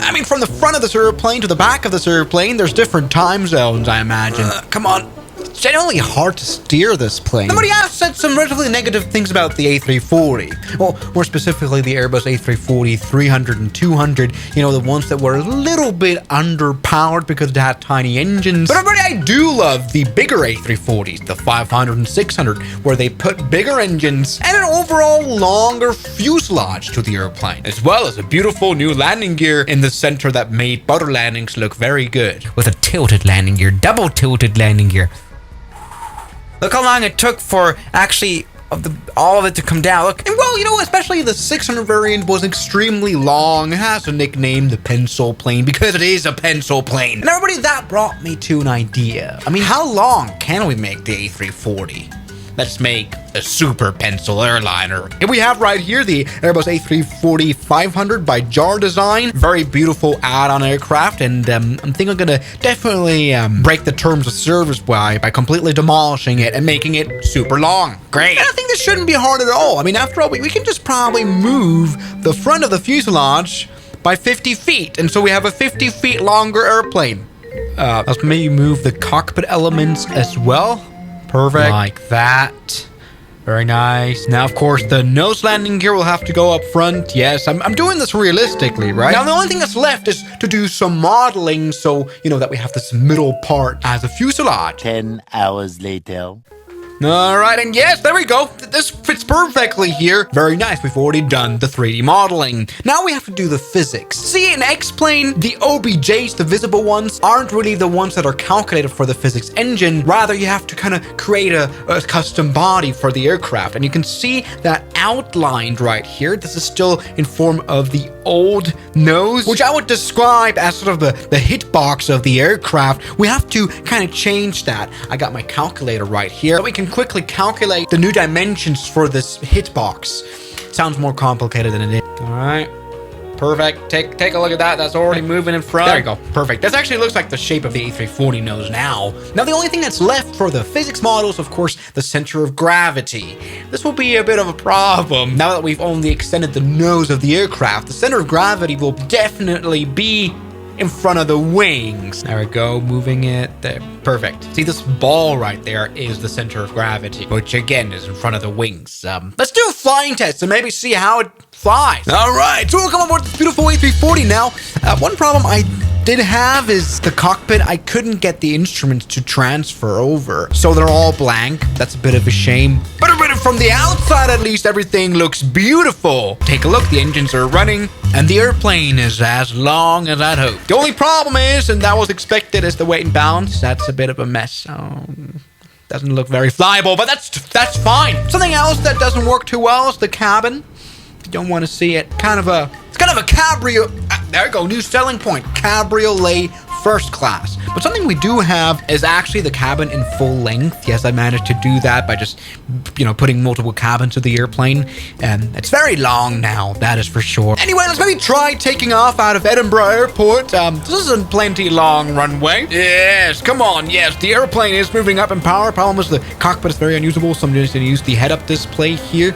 I mean, from the front of this airplane to the back of this airplane, there's different time zones, I imagine. Come on. It's genuinely hard to steer this plane. Somebody else said some relatively negative things about the A340. Well, more specifically, the Airbus A340 300 and 200. You know, the ones that were a little bit underpowered because it had tiny engines. But everybody, I do love the bigger A340s, the 500 and 600, where they put bigger engines and an overall longer fuselage to the airplane, as well as a beautiful new landing gear in the center that made butter landings look very good. With a tilted landing gear, double tilted landing gear. Look how long it took for actually all of it to come down. Look, and well, you know, especially the 600 variant was extremely long. It has a nickname, the pencil plane, because it is a pencil plane. And everybody, that brought me to an idea. I mean, how long can we make the A340? Let's make a super pencil airliner. Here we have right here the Airbus A340 500 by Jar Design. Very beautiful add-on aircraft, and I'm thinking I'm gonna definitely break the terms of service by completely demolishing it and making it super long. Great. And I think this shouldn't be hard at all. I mean, after all, we can just probably move the front of the fuselage by 50 feet, and so we have a 50 feet longer airplane. Let's maybe move the cockpit elements as well. Perfect. Like that. Very nice. Now, of course, the nose landing gear will have to go up front. Yes, I'm doing this realistically, right? Now, the only thing that's left is to do some modeling so, you know, that we have this middle part as a fuselage. 10 hours later. All right, and yes, there we go. This fits perfectly here. Very nice. We've already done the 3D modeling. Now we have to do the physics. See, in X-Plane, the OBJs, the visible ones, aren't really the ones that are calculated for the physics engine. Rather, you have to kind of create a custom body for the aircraft. And you can see that outlined right here. This is still in form of the old nose, which I would describe as sort of the hitbox of the aircraft. We have to kind of change that. I got my calculator right here. We can quickly calculate the new dimensions for this hitbox. Sounds more complicated than it is. All right. Perfect. Take a look at that. That's already moving in front. There you go. Perfect. This actually looks like the shape of the A340 nose now. Now, the only thing that's left for the physics model is, of course, the center of gravity. This will be a bit of a problem. Now that we've only extended the nose of the aircraft, the center of gravity will definitely be in front of the wings. There we go, moving it there. Perfect. See, this ball right there is the center of gravity, which again is in front of the wings. Let's do a flying test and maybe see how it flies. All right, so we'll come aboard this beautiful A340 now. One problem I did have is the cockpit. I couldn't get the instruments to transfer over, so they're all blank. That's a bit of a shame. But from the outside, at least, everything looks beautiful. Take a look, the engines are running, and the airplane is as long as I'd hoped. The only problem is, and that was expected, is the weight and balance. That's a bit of a mess. So doesn't look very flyable, but that's fine. Something else that doesn't work too well is the cabin. If you don't want to see it, it's kind of a cabriolet. There we go, new selling point, cabriolet first class. But something we do have is actually the cabin in full length. Yes, I managed to do that by just, you know, putting multiple cabins to the airplane. And it's very long now, that is for sure. Anyway, let's maybe try taking off out of Edinburgh Airport. This is a plenty long runway. Yes, come on, yes, the airplane is moving up in power. Problem is the cockpit is very unusable, so I'm just gonna use the head-up display here.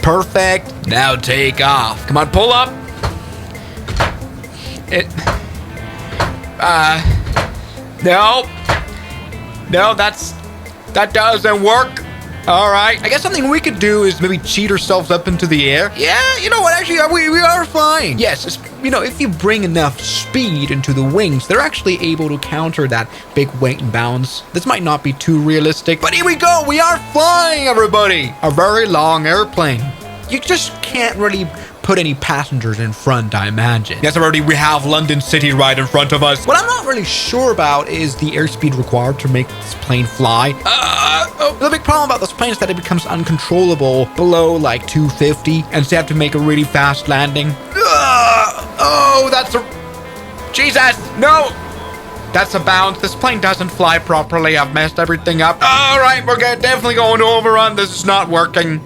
Perfect. Now take off. Come on, pull up. No, that doesn't work. All right, I guess something we could do is maybe cheat ourselves up into the air. Yeah, you know what, actually, we are fine. Yes, you know, if you bring enough speed into the wings, they're actually able to counter that big weight and balance. This might not be too realistic, but here we go. We are flying, everybody. A very long airplane. You just can't really put any passengers in front, I imagine. Yes, already we have London City right in front of us. What I'm not really sure about is the airspeed required to make this plane fly. The big problem about this plane is that it becomes uncontrollable below like 250, and so you have to make a really fast landing. Oh, that's a... Jesus, no! That's a bounce. This plane doesn't fly properly. I've messed everything up. All right, we're definitely going to overrun. This is not working.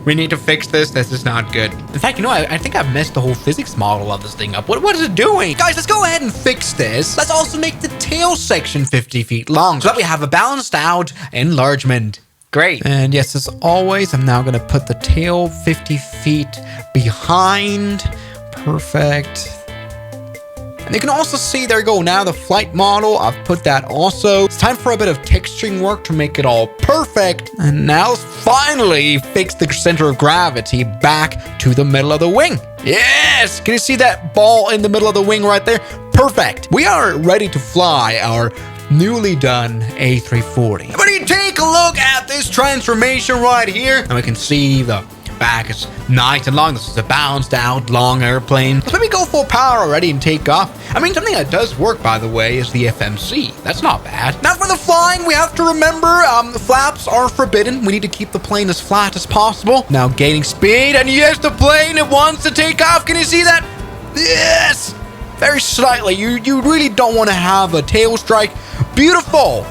We need to fix this. This is not good. In fact, you know, I think I've messed the whole physics model of this thing up. What is it doing? Guys, let's go ahead and fix this. Let's also make the tail section 50 feet long so that we have a balanced out enlargement. Great. And yes, as always, I'm now going to put the tail 50 feet behind. Perfect. And you can also see, there you go, now the flight model. I've put that also. It's time for a bit of texturing work to make it all perfect. And now let's finally fix the center of gravity back to the middle of the wing. Yes! Can you see that ball in the middle of the wing right there? Perfect. We are ready to fly our newly done A340. But you take a look at this transformation right here, and we can see the back is nice and long. This is a balanced out long airplane. Let's maybe go full power already and take off. I mean, something that does work, by the way, is the FMC. That's not bad. Now for the flying, we have to remember the flaps are forbidden. We need to keep the plane as flat as possible. Now gaining speed, and yes, the plane, it wants to take off. Can you see that? Yes! Very slightly. You really don't want to have a tail strike. Beautiful.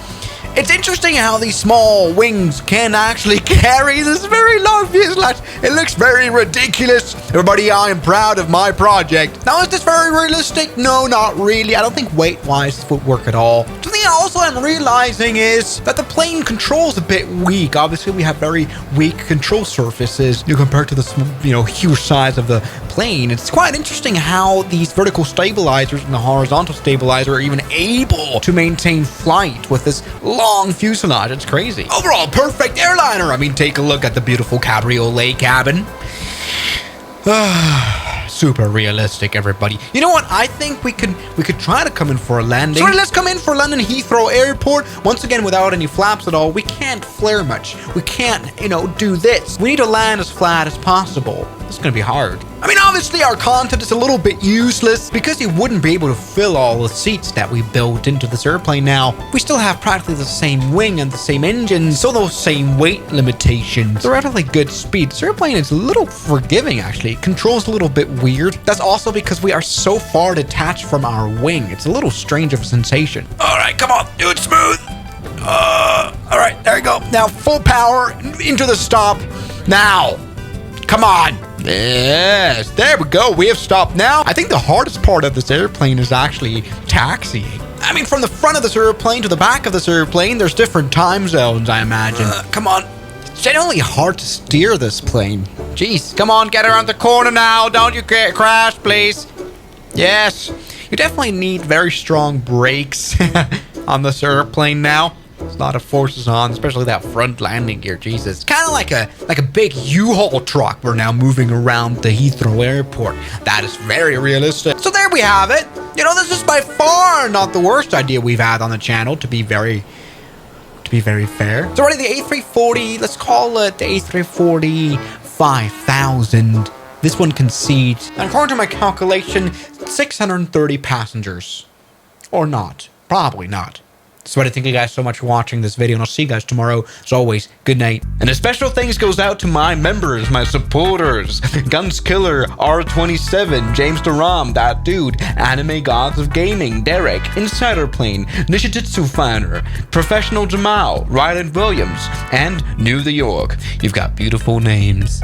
It's interesting how these small wings can actually carry this very long fuselage. It looks very ridiculous. Everybody, I am proud of my project. Now, is this very realistic? No, not really. I don't think weight-wise this would work at all. Something I also am realizing is that the plane controls a bit weak. Obviously, we have very weak control surfaces compared to the huge size of the plane. It's quite interesting how these vertical stabilizers and the horizontal stabilizer are even able to maintain flight with this long fuselage. It's crazy. Overall, perfect airliner. I mean, take a look at the beautiful cabriolet cabin. Super realistic, everybody. You know what? I think we could try to come in for a landing. Sorry, let's come in for London Heathrow Airport. Once again, without any flaps at all. We can't flare much. We can't, do this. We need to land as flat as possible. It's gonna be hard. I mean, obviously our content is a little bit useless because you wouldn't be able to fill all the seats that we built into this airplane now. We still have practically the same wing and the same engine, so those same weight limitations. They're relatively good speed. This airplane is a little forgiving, actually. It controls a little bit weird. That's also because we are so far detached from our wing. It's a little strange of a sensation. All right, come on, do it smooth. All right, there you go. Now full power into the stop. Now, come on. Yes, there we go. We have stopped now. I think the hardest part of this airplane is actually taxiing. I mean, from the front of this airplane to the back of this airplane, there's different time zones, I imagine. Come on. It's genuinely hard to steer this plane. Jeez, come on, get around the corner now. Don't you crash, please. Yes, you definitely need very strong brakes on this airplane now. There's a lot of forces on, especially that front landing gear. Jesus, kind of like a big U-Haul truck. We're now moving around the Heathrow Airport. That is very realistic. So there we have it. This is by far not the worst idea we've had on the channel, to be very fair. So already the A340, let's call it the A340 5000. This one can seat, and according to my calculation, 630 passengers. Or not. Probably not. So I thank you guys so much for watching this video, and I'll see you guys tomorrow. As always, good night. And a special thanks goes out to my members, my supporters: Guns Killer, R27, James Deram, That Dude, Anime Gods of Gaming, Derek, Insider Plane, Nishijitsu Finder, Professional Jamal, Ryland Williams, and New the York. You've got beautiful names.